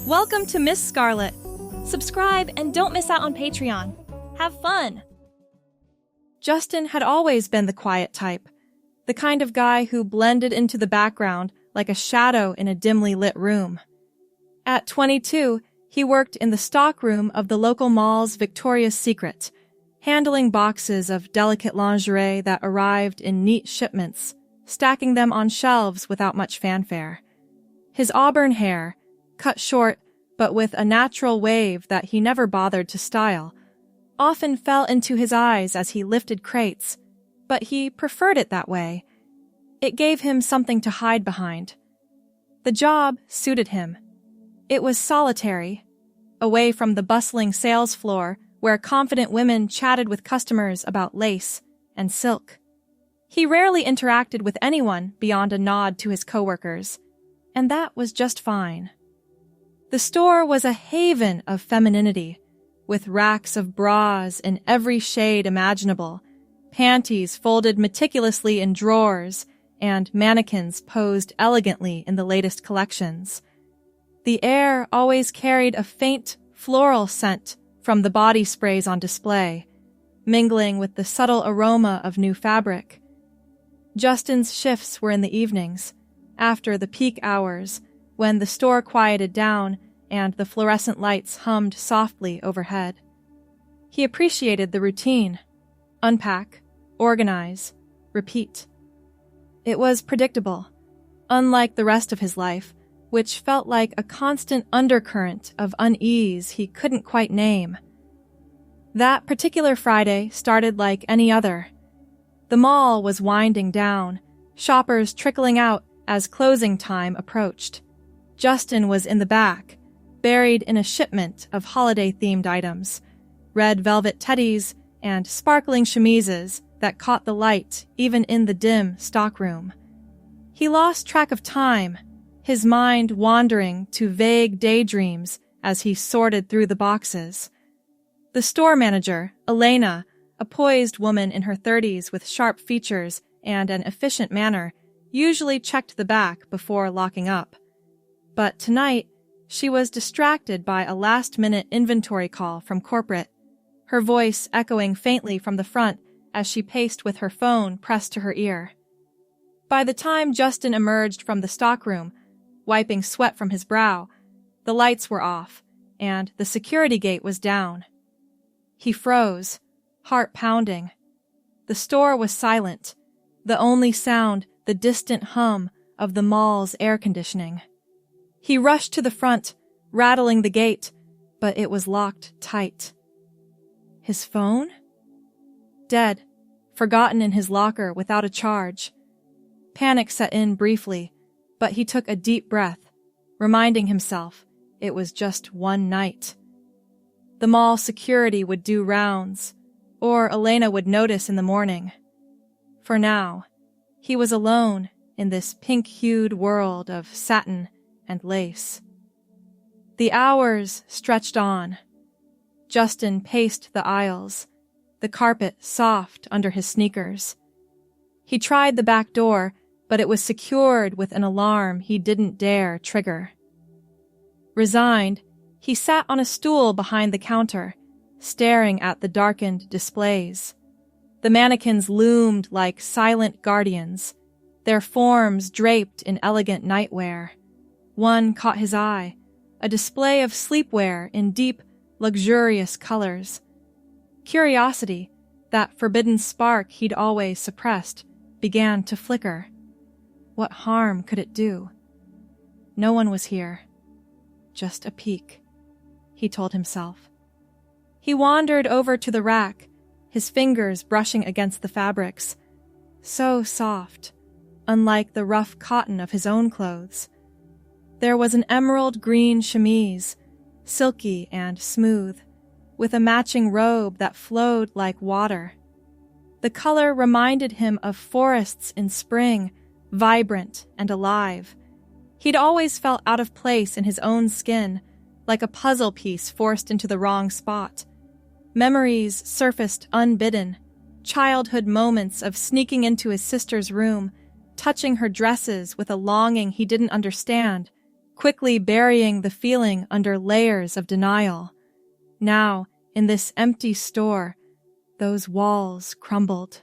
Welcome to Miss Scarlett. Subscribe and don't miss out on Patreon. Have fun! Justin had always been the quiet type, the kind of guy who blended into the background like a shadow in a dimly lit room. At 22, he worked in the stockroom of the local mall's Victoria's Secret, handling boxes of delicate lingerie that arrived in neat shipments, stacking them on shelves without much fanfare. His auburn hair, cut short but with a natural wave that he never bothered to style, often fell into his eyes as he lifted crates, but he preferred it that way. It gave him something to hide behind. The job suited him. It was solitary, away from the bustling sales floor where confident women chatted with customers about lace and silk. He rarely interacted with anyone beyond a nod to his coworkers, and that was just fine. The store was a haven of femininity, with racks of bras in every shade imaginable, panties folded meticulously in drawers, and mannequins posed elegantly in the latest collections. The air always carried a faint floral scent from the body sprays on display, mingling with the subtle aroma of new fabric. Justin's shifts were in the evenings, after the peak hours, when the store quieted down and the fluorescent lights hummed softly overhead. He appreciated the routine. Unpack, organize, repeat. It was predictable, unlike the rest of his life, which felt like a constant undercurrent of unease he couldn't quite name. That particular Friday started like any other. The mall was winding down, shoppers trickling out as closing time approached. Justin was in the back, buried in a shipment of holiday-themed items, red velvet teddies and sparkling chemises that caught the light even in the dim stockroom. He lost track of time, his mind wandering to vague daydreams as he sorted through the boxes. The store manager, Elena, a poised woman in her 30s with sharp features and an efficient manner, usually checked the back before locking up. But tonight, she was distracted by a last-minute inventory call from corporate, her voice echoing faintly from the front as she paced with her phone pressed to her ear. By the time Justin emerged from the stockroom, wiping sweat from his brow, the lights were off, and the security gate was down. He froze, heart pounding. The store was silent, the only sound the distant hum of the mall's air conditioning. He rushed to the front, rattling the gate, but it was locked tight. His phone? Dead, forgotten in his locker without a charge. Panic set in briefly, but he took a deep breath, reminding himself it was just one night. The mall security would do rounds, or Elena would notice in the morning. For now, he was alone in this pink-hued world of satin and lace. The hours stretched on. Justin paced the aisles, the carpet soft under his sneakers. He tried the back door, but it was secured with an alarm he didn't dare trigger. Resigned, he sat on a stool behind the counter, staring at the darkened displays. The mannequins loomed like silent guardians, their forms draped in elegant nightwear. One caught his eye, a display of sleepwear in deep, luxurious colors. Curiosity, that forbidden spark he'd always suppressed, began to flicker. What harm could it do? No one was here. Just a peek, he told himself. He wandered over to the rack, his fingers brushing against the fabrics. So soft, unlike the rough cotton of his own clothes. There was an emerald green chemise, silky and smooth, with a matching robe that flowed like water. The color reminded him of forests in spring, vibrant and alive. He'd always felt out of place in his own skin, like a puzzle piece forced into the wrong spot. Memories surfaced unbidden, childhood moments of sneaking into his sister's room, touching her dresses with a longing he didn't understand, quickly burying the feeling under layers of denial. Now, in this empty store, those walls crumbled.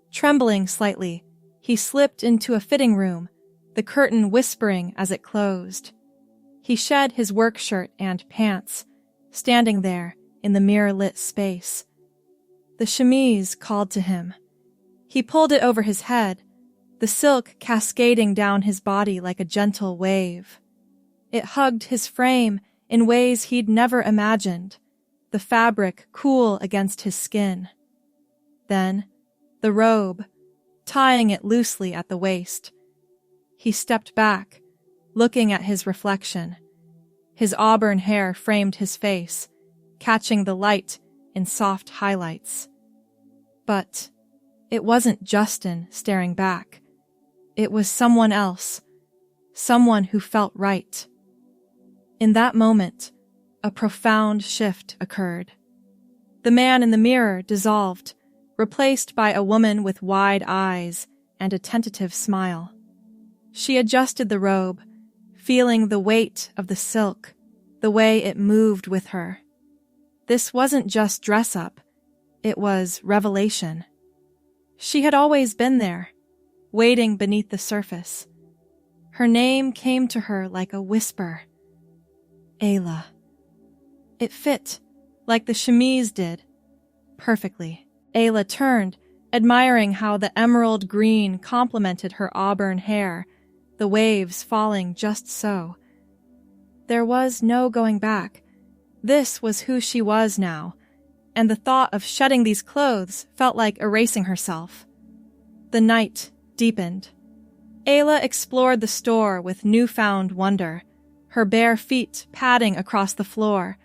Trembling slightly, he slipped into a fitting room, the curtain whispering as it closed. He shed his work shirt and pants, standing there in the mirror-lit space. The chemise called to him. He pulled it over his head, the silk cascading down his body like a gentle wave. It hugged his frame in ways he'd never imagined, the fabric cool against his skin. Then, the robe, tying it loosely at the waist. He stepped back, looking at his reflection. His auburn hair framed his face, catching the light in soft highlights. But it wasn't Justin staring back. It was someone else, someone who felt right. In that moment, a profound shift occurred. The man in the mirror dissolved, replaced by a woman with wide eyes and a tentative smile. She adjusted the robe, feeling the weight of the silk, the way it moved with her. This wasn't just dress-up, it was revelation. She had always been there, waiting beneath the surface. Her name came to her like a whisper. Ayla. It fit, like the chemise did, perfectly. Ayla turned, admiring how the emerald green complemented her auburn hair, the waves falling just so. There was no going back. This was who she was now, and the thought of shedding these clothes felt like erasing herself. The night deepened. Ayla explored the store with newfound wonder, her bare feet padding across the floor.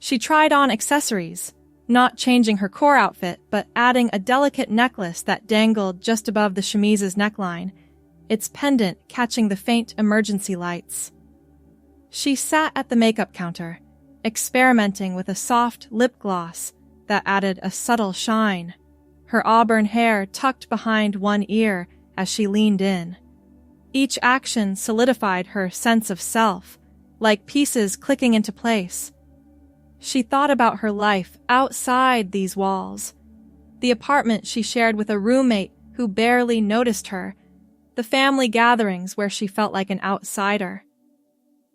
She tried on accessories, not changing her core outfit, but adding a delicate necklace that dangled just above the chemise's neckline, its pendant catching the faint emergency lights. She sat at the makeup counter, experimenting with a soft lip gloss that added a subtle shine, her auburn hair tucked behind one ear as she leaned in. Each action solidified her sense of self, like pieces clicking into place. She thought about her life outside these walls, the apartment she shared with a roommate who barely noticed her, the family gatherings where she felt like an outsider.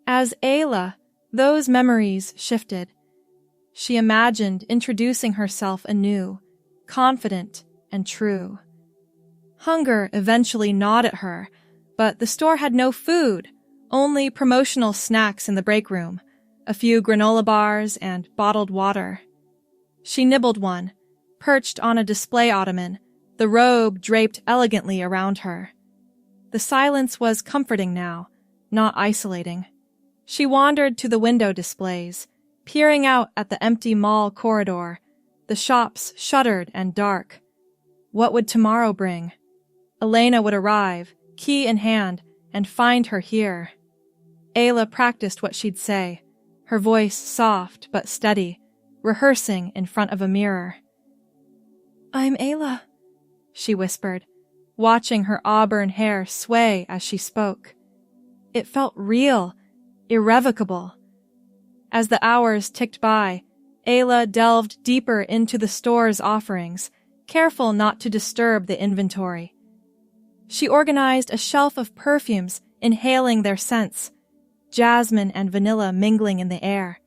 As Ayla, those memories shifted. She imagined introducing herself anew, confident and true. Hunger eventually gnawed at her, but the store had no food, only promotional snacks in the break room, a few granola bars and bottled water. She nibbled one, perched on a display ottoman, the robe draped elegantly around her. The silence was comforting now, not isolating. She wandered to the window displays, peering out at the empty mall corridor, the shops shuttered and dark. What would tomorrow bring? Elena would arrive, key in hand, and find her here. Ayla practiced what she'd say, her voice soft but steady, rehearsing in front of a mirror. "I'm Ayla," she whispered, watching her auburn hair sway as she spoke. It felt real, irrevocable. As the hours ticked by, Ayla delved deeper into the store's offerings, careful not to disturb the inventory. She organized a shelf of perfumes, inhaling their scents, jasmine and vanilla mingling in the air.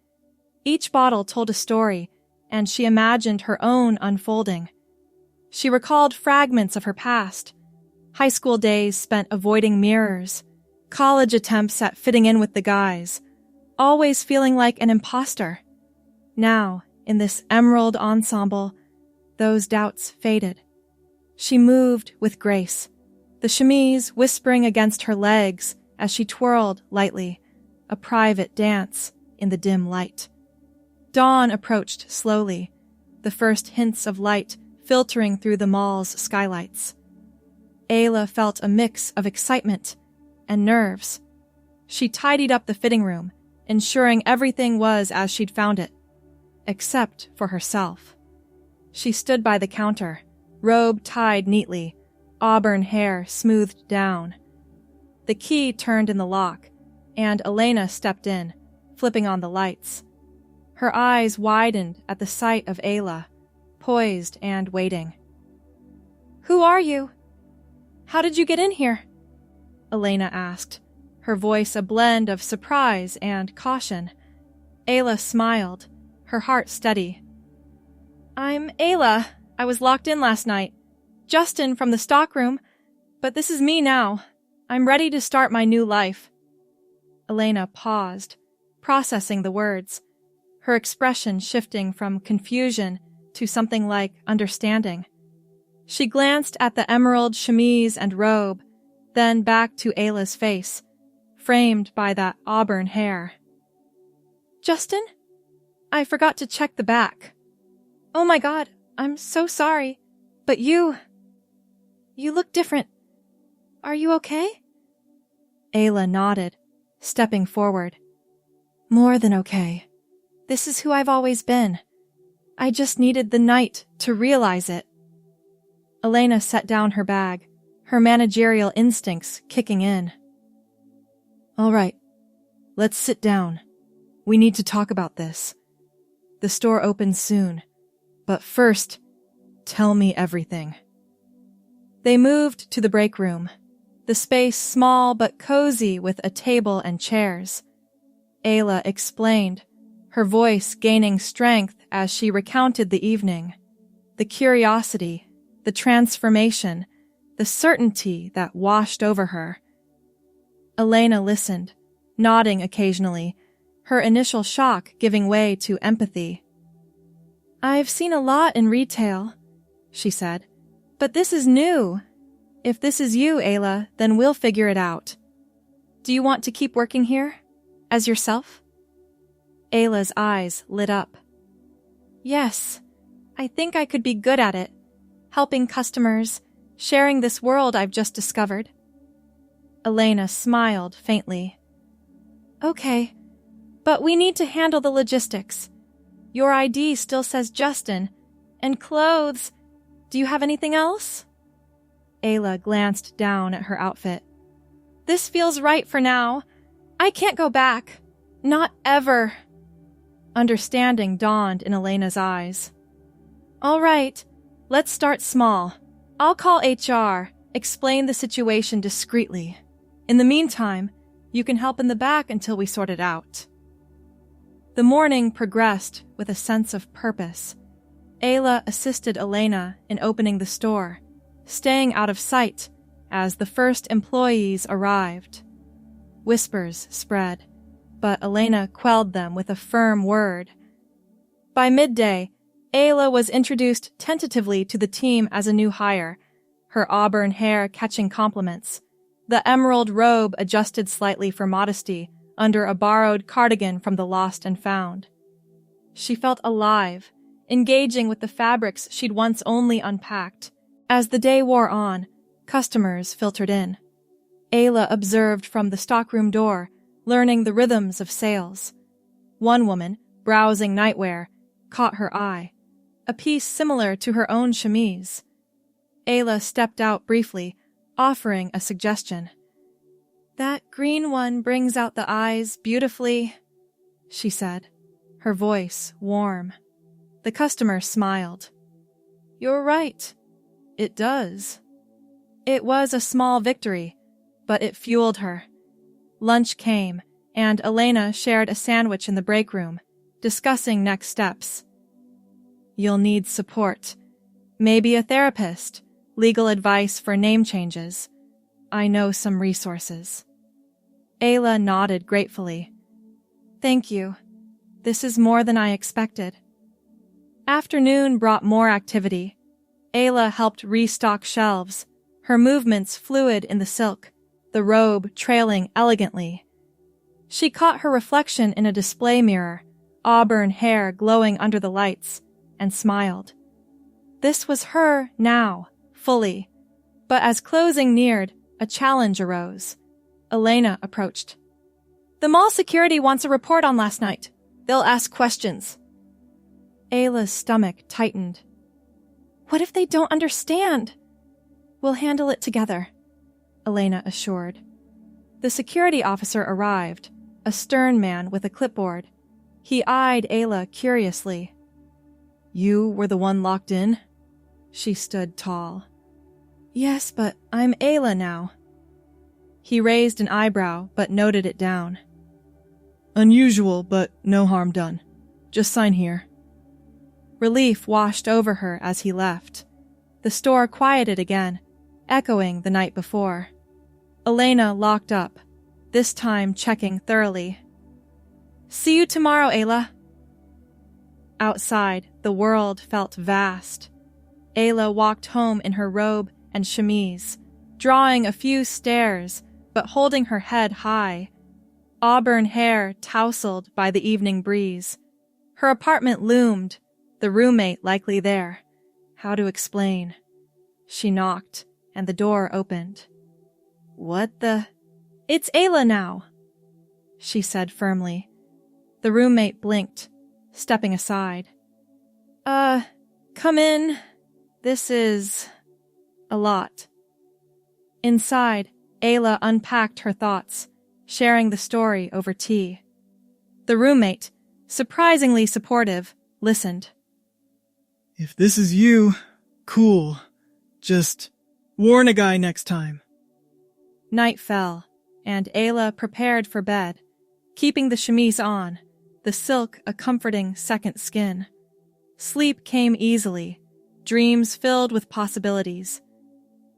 Each bottle told a story, and she imagined her own unfolding. She recalled fragments of her past, high school days spent avoiding mirrors, college attempts at fitting in with the guys, always feeling like an imposter. Now, in this emerald ensemble, those doubts faded. She moved with grace, the chemise whispering against her legs as she twirled lightly, a private dance in the dim light. Dawn approached slowly, the first hints of light filtering through the mall's skylights. Ayla felt a mix of excitement and nerves. She tidied up the fitting room, ensuring everything was as she'd found it, except for herself. She stood by the counter, robe tied neatly, auburn hair smoothed down. The key turned in the lock, and Elena stepped in, flipping on the lights. Her eyes widened at the sight of Ayla, poised and waiting. "Who are you? How did you get in here?" Elena asked, her voice a blend of surprise and caution. Ayla smiled, her heart steady. "I'm Ayla. I was locked in last night. Justin from the stockroom, but this is me now. I'm ready to start my new life." Elena paused, processing the words, her expression shifting from confusion to something like understanding. She glanced at the emerald chemise and robe, then back to Ayla's face, framed by that auburn hair. "Justin? I forgot to check the back. Oh my God, I'm so sorry. But you look different. Are you okay?" Ayla nodded, stepping forward. "More than okay. This is who I've always been. I just needed the night to realize it." Elena set down her bag, her managerial instincts kicking in. "All right, let's sit down. We need to talk about this. The store opens soon, but first, tell me everything." They moved to the break room, the space small but cozy with a table and chairs. Ayla explained, her voice gaining strength as she recounted the evening, the curiosity, the transformation, the certainty that washed over her. Elena listened, nodding occasionally, her initial shock giving way to empathy. "I've seen a lot in retail," she said, "but this is new. If this is you, Ayla, then we'll figure it out. Do you want to keep working here? As yourself?" Ayla's eyes lit up. "Yes, I think I could be good at it. Helping customers, sharing this world I've just discovered." Elena smiled faintly. "Okay, but we need to handle the logistics. Your ID still says Justin. And clothes. Do you have anything else?" Ayla glanced down at her outfit. "This feels right for now. I can't go back. Not ever." Understanding dawned in Elena's eyes. "All right, let's start small. I'll call HR, explain the situation discreetly. In the meantime, you can help in the back until we sort it out." The morning progressed with a sense of purpose. Ayla assisted Elena in opening the store, staying out of sight as the first employees arrived. Whispers spread, but Elena quelled them with a firm word. By midday, Ayla was introduced tentatively to the team as a new hire, her auburn hair catching compliments, the emerald robe adjusted slightly for modesty under a borrowed cardigan from the lost and found. She felt alive, engaging with the fabrics she'd once only unpacked. As the day wore on, customers filtered in. Ayla observed from the stockroom door, learning the rhythms of sales. One woman, browsing nightwear, caught her eye, a piece similar to her own chemise. Ayla stepped out briefly, offering a suggestion. "That green one brings out the eyes beautifully," she said, her voice warm. The customer smiled. "You're right. It does." It was a small victory, but it fueled her. Lunch came, and Elena shared a sandwich in the break room, discussing next steps. "You'll need support. Maybe a therapist, legal advice for name changes. I know some resources." Ayla nodded gratefully. "Thank you. This is more than I expected." Afternoon brought more activity. Ayla helped restock shelves, her movements fluid in the silk, the robe trailing elegantly. She caught her reflection in a display mirror, auburn hair glowing under the lights, and smiled. This was her now, fully. But as closing neared, a challenge arose. Elena approached. "The mall security wants a report on last night. They'll ask questions." Ayla's stomach tightened. "What if they don't understand?" "We'll handle it together," Elena assured. The security officer arrived, a stern man with a clipboard. He eyed Ayla curiously. "You were the one locked in?" She stood tall. "Yes, but I'm Ayla now." He raised an eyebrow but noted it down. "Unusual, but no harm done. Just sign here." Relief washed over her as he left. The store quieted again, echoing the night before. Elena locked up, this time checking thoroughly. "See you tomorrow, Ayla." Outside, the world felt vast. Ayla walked home in her robe and chemise, drawing a few stares, but holding her head high. Auburn hair tousled by the evening breeze. Her apartment loomed, the roommate likely there. How to explain? She knocked, and the door opened. "What the—" "It's Ayla now," she said firmly. The roommate blinked, stepping aside. Come in. This is a lot." Inside, Ayla unpacked her thoughts, sharing the story over tea. The roommate, surprisingly supportive, listened. "If this is you, cool. Just warn a guy next time." Night fell, and Ayla prepared for bed, keeping the chemise on, the silk a comforting second skin. Sleep came easily, dreams filled with possibilities.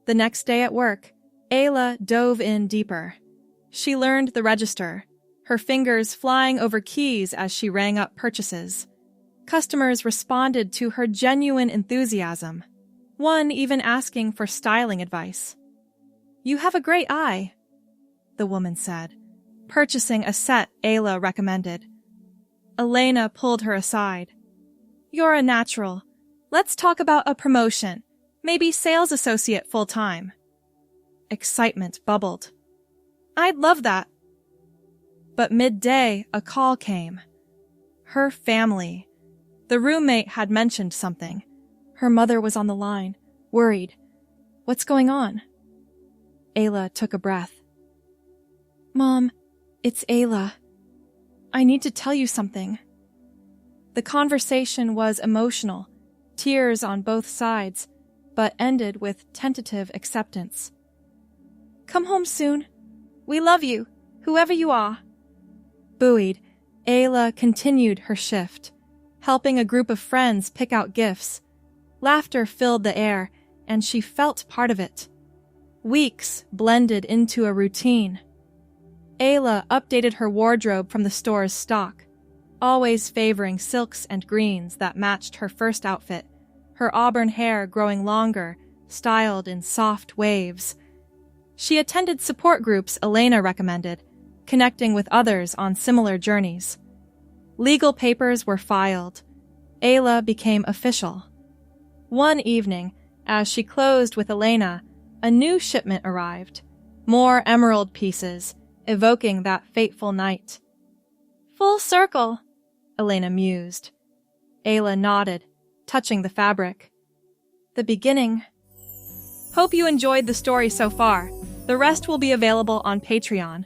The next day at work, Ayla dove in deeper. She learned the register, her fingers flying over keys as she rang up purchases. Customers responded to her genuine enthusiasm, one even asking for styling advice. "You have a great eye," the woman said, purchasing a set Ayla recommended. Elena pulled her aside. "You're a natural. Let's talk about a promotion, maybe sales associate full-time." Excitement bubbled. "I'd love that." But midday, a call came. Her family. The roommate had mentioned something. Her mother was on the line, worried. "What's going on?" Ayla took a breath. "Mom, it's Ayla. I need to tell you something." The conversation was emotional, tears on both sides, but ended with tentative acceptance. "Come home soon. We love you, whoever you are." Buoyed, Ayla continued her shift, helping a group of friends pick out gifts. Laughter filled the air, and she felt part of it. Weeks blended into a routine. Ayla updated her wardrobe from the store's stock, always favoring silks and greens that matched her first outfit, her auburn hair growing longer, styled in soft waves. She attended support groups Elena recommended, connecting with others on similar journeys. Legal papers were filed. Ayla became official. One evening, as she closed with Elena, a new shipment arrived. More emerald pieces, evoking that fateful night. "Full circle," Elena mused. Ayla nodded, touching the fabric. "The beginning." Hope you enjoyed the story so far. The rest will be available on Patreon.